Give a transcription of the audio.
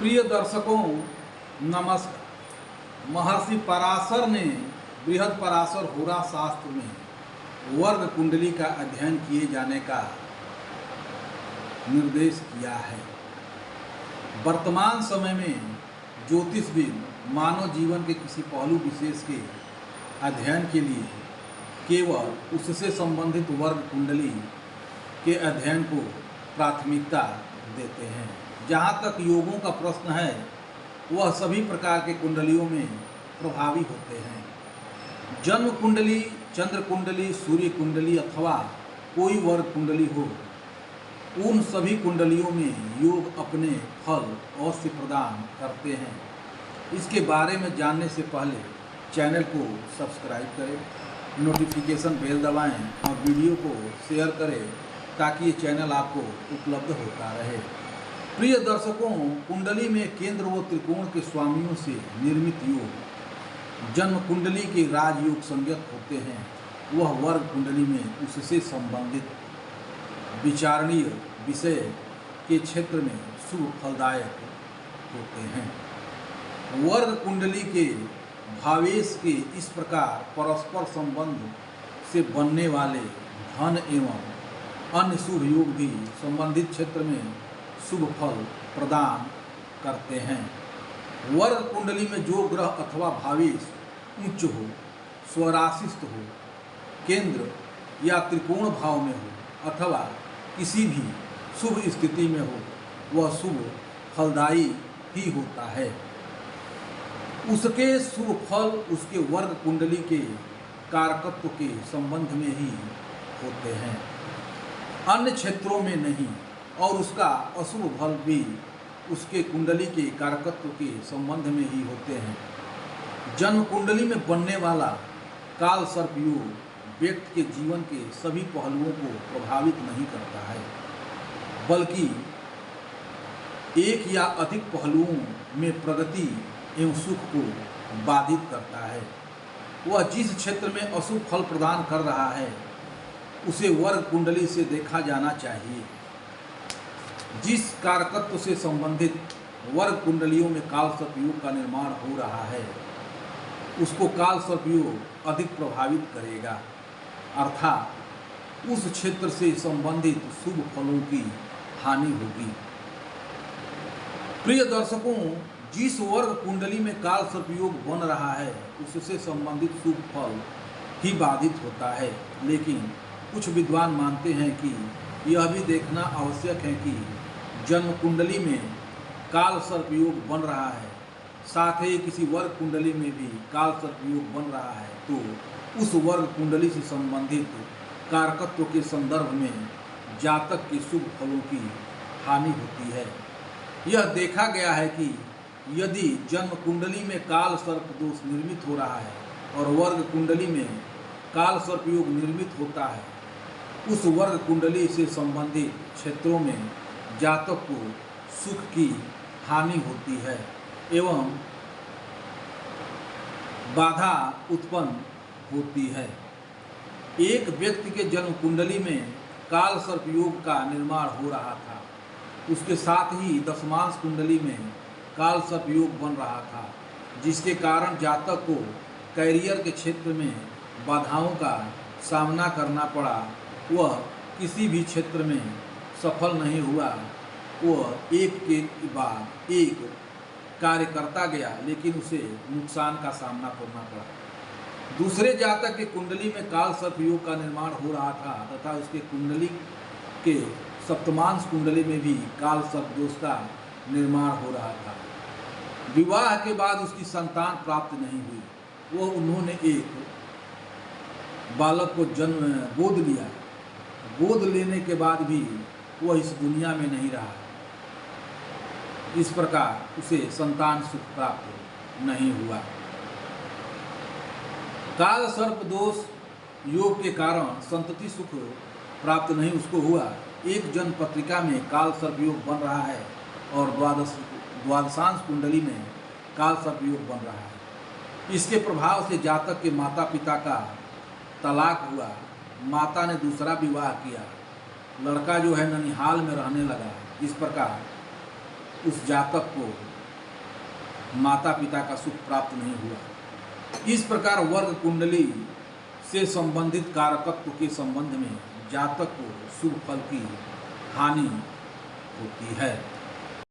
प्रिय दर्शकों, नमस्कार। महर्षि पराशर ने बृहद पराशर होरा शास्त्र में वर्ग कुंडली का अध्ययन किए जाने का निर्देश किया है। वर्तमान समय में ज्योतिषविद मानव जीवन के किसी पहलू विशेष के अध्ययन के लिए केवल उससे संबंधित वर्ग कुंडली के अध्ययन को प्राथमिकता देते हैं। जहाँ तक योगों का प्रश्न है, वह सभी प्रकार के कुंडलियों में प्रभावी होते हैं। जन्म कुंडली, चंद्र कुंडली, सूर्य कुंडली अथवा कोई वर्ग कुंडली हो, उन सभी कुंडलियों में योग अपने फल अवश्य प्रदान करते हैं। इसके बारे में जानने से पहले चैनल को सब्सक्राइब करें, नोटिफिकेशन बेल दबाएं और वीडियो को शेयर करें ताकि ये चैनल आपको उपलब्ध होता रहे। प्रिय दर्शकों, कुंडली में केंद्र व त्रिकोण के स्वामियों से निर्मित योग जन्म कुंडली के राजयोग संज्ञक होते हैं। वह वर्ग कुंडली में उससे संबंधित विचारणीय विषय के क्षेत्र में शुभ फलदायक होते हैं। वर्ग कुंडली के भावेश के इस प्रकार परस्पर संबंध से बनने वाले धन एवं अन्य शुभ योग भी संबंधित क्षेत्र में शुभ फल प्रदान करते हैं। वर्ग कुंडली में जो ग्रह अथवा भावेश उच्च हो, स्वराशिस्थ हो, केंद्र या त्रिकोण भाव में हो अथवा किसी भी शुभ स्थिति में हो, वह शुभ फलदायी ही होता है। उसके शुभ फल उसके वर्ग कुंडली के कारकत्व के संबंध में ही होते हैं, अन्य क्षेत्रों में नहीं, और उसका अशुभ फल भी उसके कुंडली के कारकत्व के संबंध में ही होते हैं। जन्म कुंडली में बनने वाला काल सर्प योग व्यक्ति के जीवन के सभी पहलुओं को प्रभावित नहीं करता है, बल्कि एक या अधिक पहलुओं में प्रगति एवं सुख को बाधित करता है। वह जिस क्षेत्र में अशुभ फल प्रदान कर रहा है, उसे वर्ग कुंडली से देखा जाना चाहिए। जिस कारकत्व से संबंधित वर्ग कुंडलियों में काल सर्प योग का निर्माण हो रहा है, उसको काल सर्प योग अधिक प्रभावित करेगा, अर्थात उस क्षेत्र से संबंधित शुभ फलों की हानि होगी। प्रिय दर्शकों, जिस वर्ग कुंडली में काल सर्प योग बन रहा है, उससे संबंधित शुभ फल ही बाधित होता है। लेकिन कुछ विद्वान मानते हैं कि यह भी देखना आवश्यक है कि जन्म कुंडली में काल सर्प योग बन रहा है, साथ ही किसी वर्ग कुंडली में भी काल सर्प योग बन रहा है, तो उस वर्ग कुंडली से संबंधित कारकत्व के संदर्भ में जातक के शुभ फलों की हानि होती है। यह देखा गया है कि यदि जन्म कुंडली में काल सर्प दोष निर्मित हो रहा है और वर्ग कुंडली में काल सर्प योग निर्मित होता है, उस वर्ग कुंडली से संबंधित क्षेत्रों में जातक को सुख की हानि होती है एवं बाधा उत्पन्न होती है। एक व्यक्ति के जन्म कुंडली में काल सर्प योग का निर्माण हो रहा था, उसके साथ ही दशमांश कुंडली में काल सर्प योग बन रहा था, जिसके कारण जातक को कैरियर के क्षेत्र में बाधाओं का सामना करना पड़ा। वह किसी भी क्षेत्र में सफल नहीं हुआ। वह एक के बाद एक कार्य करता गया, लेकिन उसे नुकसान का सामना करना पड़ा। दूसरे जातक के कुंडली में काल सर्प योग का निर्माण हो रहा था तथा उसके कुंडली के सप्तमांश कुंडली में भी काल सर्प दोष का निर्माण हो रहा था। विवाह के बाद उसकी संतान प्राप्त नहीं हुई। उन्होंने एक बालक को गोद लिया। गोद लेने के बाद भी वह इस दुनिया में नहीं रहा। इस प्रकार उसे संतान सुख प्राप्त नहीं हुआ। काल सर्प दोष योग के कारण संतति सुख प्राप्त नहीं उसको हुआ। एक जन्म पत्रिका में काल सर्प योग बन रहा है और द्वादशांश कुंडली में काल सर्प योग बन रहा है। इसके प्रभाव से जातक के माता पिता का तलाक हुआ, माता ने दूसरा विवाह किया, लड़का जो है ननिहाल में रहने लगा। इस प्रकार उस जातक को माता पिता का सुख प्राप्त नहीं हुआ। इस प्रकार वर्ग कुंडली से संबंधित कारकत्व के संबंध में जातक को शुभ फल की हानि होती है।